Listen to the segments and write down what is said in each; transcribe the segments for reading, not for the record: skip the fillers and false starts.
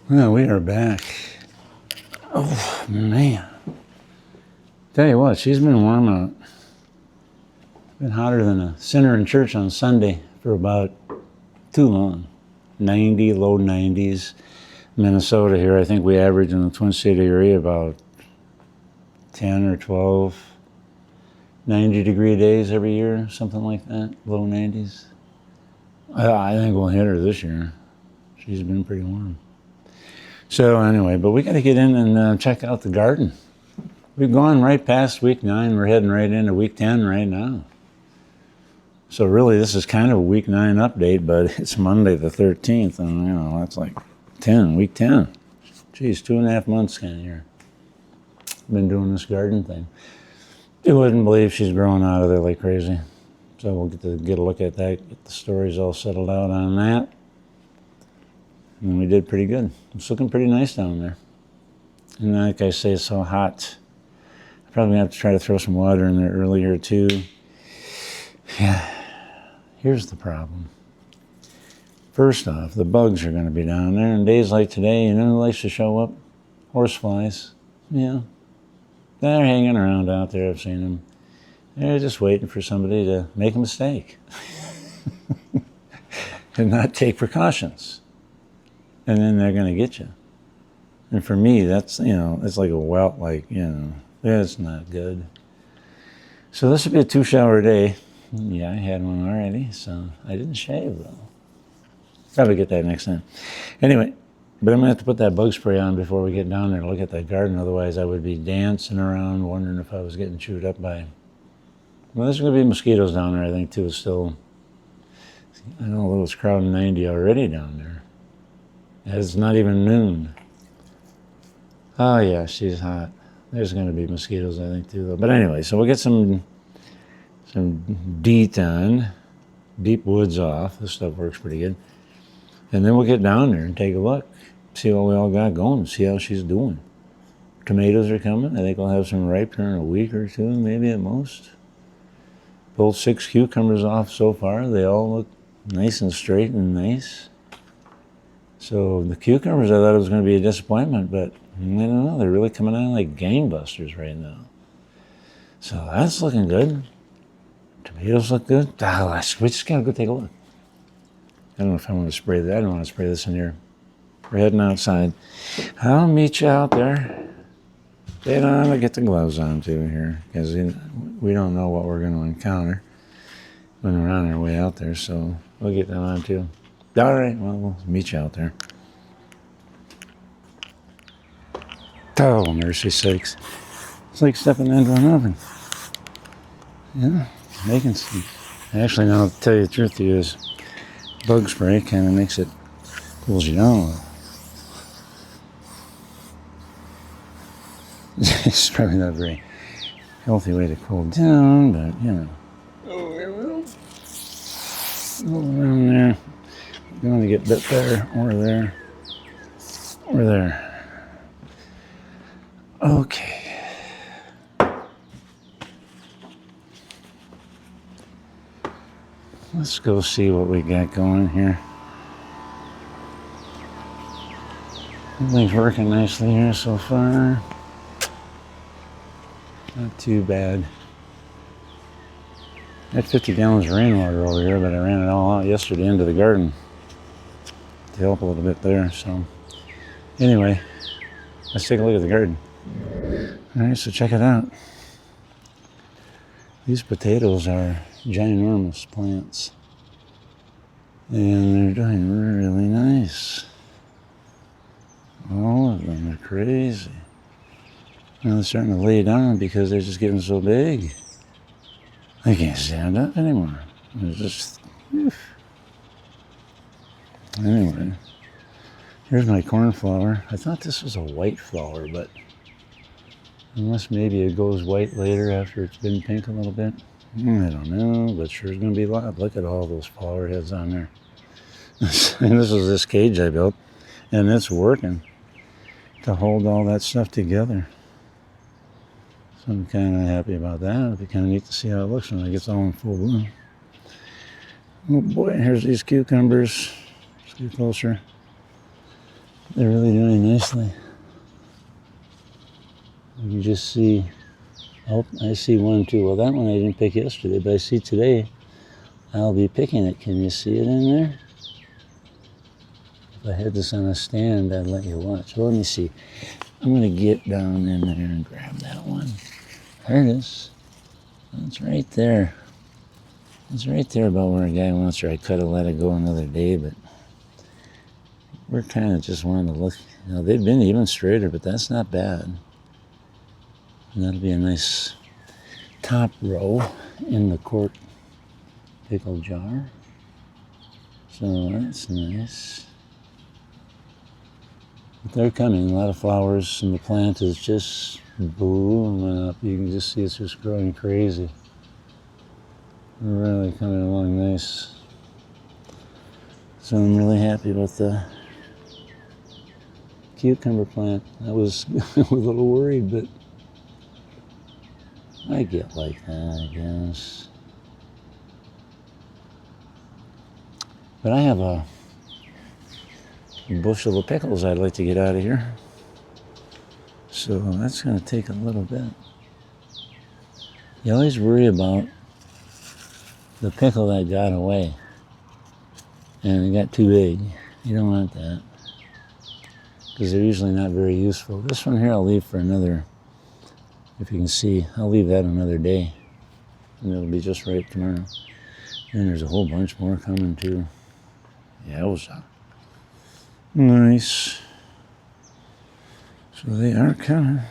Well, we are back. Oh, man. Tell you what, she's been warm out. Been hotter than a sinner in church on Sunday for about too long. 90, low 90s. Minnesota here, I think we average in the Twin City area about 10 or 12 90-degree days every year, something like that, low 90s. I think we'll hit her this year. She's been pretty warm. So anyway, but we got to get in and check out the garden. We've gone right past week 9. We're heading right into week 10 right now. So really, this is kind of a week 9 update, but it's Monday the 13th, and that's like week 10. Geez, 2.5 months kind of here. Been doing this garden thing. You wouldn't believe she's growing out of there like crazy. So we'll get a look at that, get the stories all settled out on that. And we did pretty good. It's looking pretty nice down there. And like I say, it's so hot. I probably have to try to throw some water in there earlier too. Yeah, here's the problem. First off, the bugs are going to be down there. And days like today, you know who likes to show up? Horseflies. Yeah. They're hanging around out there. I've seen them. They're just waiting for somebody to make a mistake and not take precautions. And then they're going to get you. And for me, that's, it's like a welt, it's not good. So this will be a 2-shower day. Yeah, I had one already, so I didn't shave, though. Probably get that next time. Anyway, but I'm going to have to put that bug spray on before we get down there to look at that garden. Otherwise, I would be dancing around wondering if I was getting chewed up by... Well, there's going to be mosquitoes down there, I think, too. Still, I know it's crowding 90 already down there. It's not even noon. Oh, yeah, she's hot. There's going to be mosquitoes, I think, too, though. But anyway, so we'll get some DEET on, deep woods off. This stuff works pretty good. And then we'll get down there and take a look, see what we all got going, see how she's doing. Tomatoes are coming. I think we'll have some ripe here in a week or two, maybe at most. Pulled 6 cucumbers off so far. They all look nice and straight and nice. So the cucumbers, I thought it was going to be a disappointment, but I don't know. They're really coming on like gangbusters right now. So that's looking good. Tomatoes look good. We just got to go take a look. I don't know if I want to spray that. I don't want to spray this in here. We're heading outside. I'll meet you out there. Get on to get the gloves on too here, because we don't know what we're going to encounter when we're on our way out there. So we'll get them on too. All right, well, we'll meet you out there. Oh, mercy sakes. It's like stepping into an oven. Yeah, making some. Actually, now, to tell you the truth, to use bug spray kind of makes it, cools you down. It's probably not a very healthy way to cool down, but, Oh, here we go. Go around there. You want to get bit there, or there, or there. Okay. Let's go see what we got going here. Everything's working nicely here so far. Not too bad. I had 50 gallons of rainwater over here, but I ran it all out yesterday into the garden to help a little bit there. So anyway, let's take a look at the garden. All right, so check it out. These potatoes are ginormous plants, and they're doing really nice. All of them are crazy. Now they're starting to lay down because they're just getting so big. I can't stand up anymore. It's just... Anyway, here's my cornflower. I thought this was a white flower, but unless maybe it goes white later after it's been pink a little bit. I don't know, but sure it's going to be a lot. Look at all those flower heads on there. And this is this cage I built, and it's working to hold all that stuff together. So I'm kind of happy about that. It'll be kind of neat to see how it looks when it gets all in full bloom. Oh boy, here's these cucumbers. Let's get closer. They're really doing nicely. You can just see, oh, I see one too. Well, that one I didn't pick yesterday, but I see today I'll be picking it. Can you see it in there? If I had this on a stand, I'd let you watch. Well, let me see. I'm going to get down in there and grab that one. There it is. It's right there. It's right there about where a guy wants her. I could have let it go another day, but we're kind of just wanting to look. You know, they've been even straighter, but that's not bad. And that'll be a nice top row in the quart pickle jar. So that's nice. But they're coming. A lot of flowers, and the plant is just booming up. You can just see it's just growing crazy. Really coming along nice. So I'm really happy with the cucumber plant. I was a little worried, but I get like that, I guess. But I have a bushel of pickles I'd like to get out of here. So that's going to take a little bit. You always worry about the pickle that got away and it got too big. You don't want that because they're usually not very useful. This one here I'll leave for another, if you can see, I'll leave that another day and it'll be just right tomorrow. And there's a whole bunch more coming too. Yeah, it was nice. So they are coming.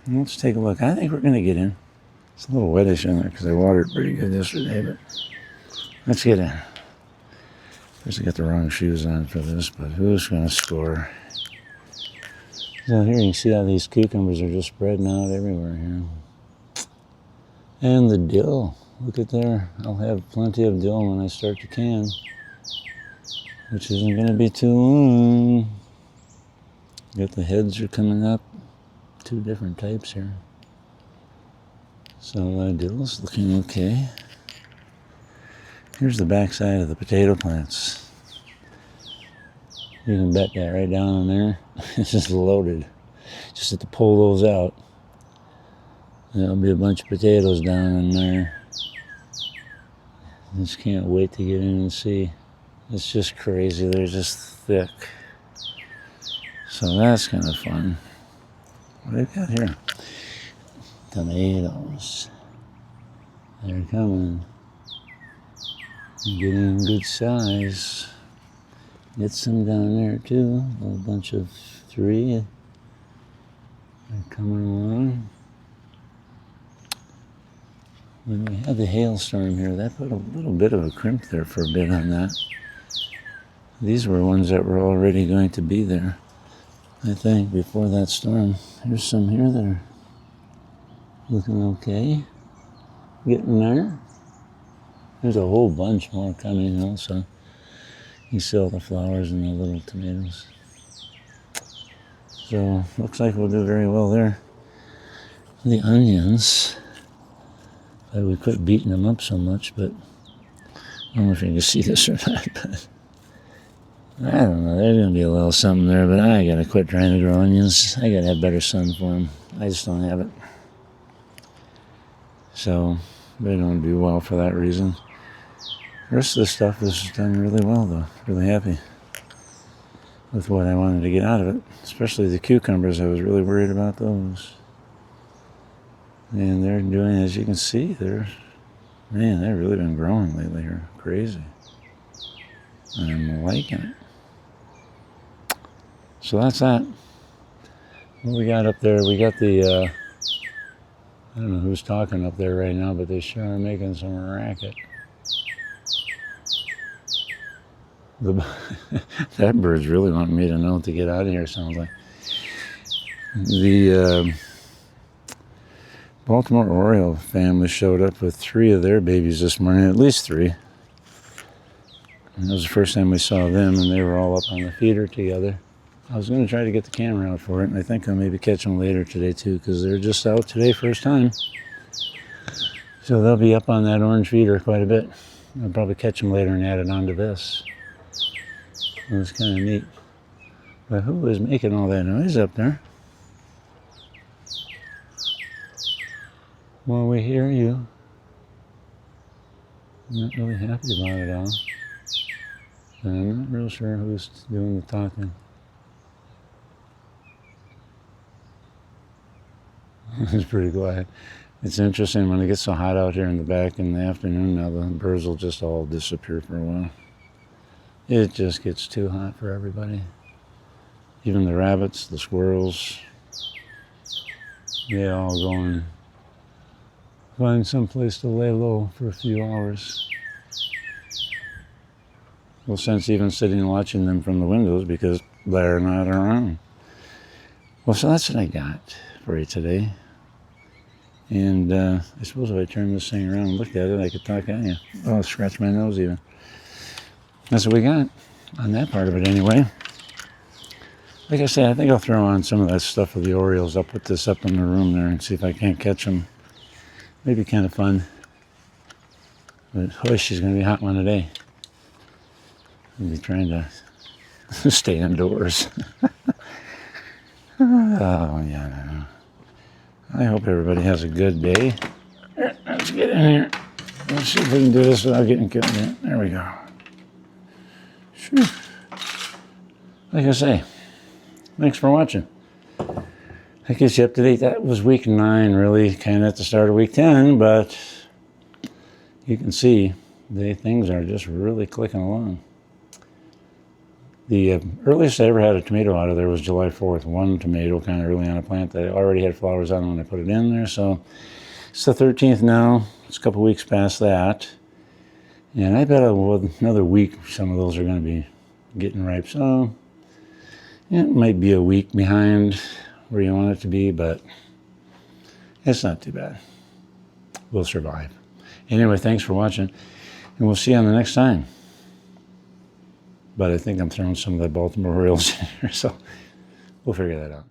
Let's take a look. I think we're going to get in. It's a little wettish in there because I watered pretty good yesterday, but let's get in. First I got the wrong shoes on for this, but who's going to score? So here you can see how these cucumbers are just spreading out everywhere here. And the dill. Look at there. I'll have plenty of dill when I start to can, which isn't going to be too long. Got the heads are coming up. Two different types here. So dill's looking okay. Here's the backside of the potato plants. You can bet that right down in there. It's just loaded. Just have to pull those out. There'll be a bunch of potatoes down in there. Just can't wait to get in and see. It's just crazy. They're just thick. So that's kind of fun. What do they got here? Tomatoes. They're coming. Getting good size. Get some down there too. A bunch of 3. They're coming along. When we had the hailstorm here, that put a little bit of a crimp there for a bit on that. These were ones that were already going to be there, I think, before that storm. There's some here that are looking okay. Getting there. There's a whole bunch more coming also. You see all the flowers and the little tomatoes. So looks like we'll do very well there. The onions, we quit beating them up so much, but I don't know if you can see this or not, but I don't know. There's going to be a little something there, but I got to quit trying to grow onions. I got to have better sun for them. I just don't have it. So they don't do well for that reason. The rest of the stuff is done really well, though. Really happy with what I wanted to get out of it. Especially the cucumbers. I was really worried about those. And they're doing, as you can see, they've really been growing lately here. Crazy. And I'm liking it. So that's that. What we got up there, we got the, I don't know who's talking up there right now, but they sure are making some racket. That bird's really wanting me to know to get out of here, sounds like. The Baltimore Orioles family showed up with 3 of their babies this morning, at least 3. And that was the first time we saw them, and they were all up on the feeder together. I was going to try to get the camera out for it, and I think I'll maybe catch them later today too, because they're just out today first time. So they'll be up on that orange feeder quite a bit. I'll probably catch them later and add it onto this. It was kind of neat. But who is making all that noise up there? Well, we hear you. I'm not really happy about it all. And I'm not real sure who's doing the talking. It's pretty quiet. It's interesting when it gets so hot out here in the back in the afternoon now, the birds will just all disappear for a while. It just gets too hot for everybody. Even the rabbits, the squirrels, they all go and find some place to lay low for a few hours. No sense even sitting and watching them from the windows because they're not around. Well, so that's what I got for you today. And I suppose if I turn this thing around and look at it, I could talk at you. Oh, I'll scratch my nose even. That's what we got on that part of it anyway. Like I said, I think I'll throw on some of that stuff for the Orioles. I'll put this up in the room there and see if I can't catch them. Maybe kind of fun. But hush, she's going to be a hot one today. I'll be trying to stay indoors. Oh, yeah. I hope everybody has a good day. Let's get in here. Let's see if we can do this without getting killed. There we go. Whew. Like I say, thanks for watching. I guess you up to date. That was week 9, really, kind of at the start of week 10, but you can see things are just really clicking along. The earliest I ever had a tomato out of there was July 4th. One tomato kind of early on a plant that already had flowers on when I put it in there. So it's the 13th now. It's a couple weeks past that. And I bet another week some of those are going to be getting ripe. So yeah, it might be a week behind where you want it to be, but it's not too bad. We'll survive. Anyway, thanks for watching, and we'll see you on the next time. But I think I'm throwing some of the Baltimore Orioles in here, so we'll figure that out.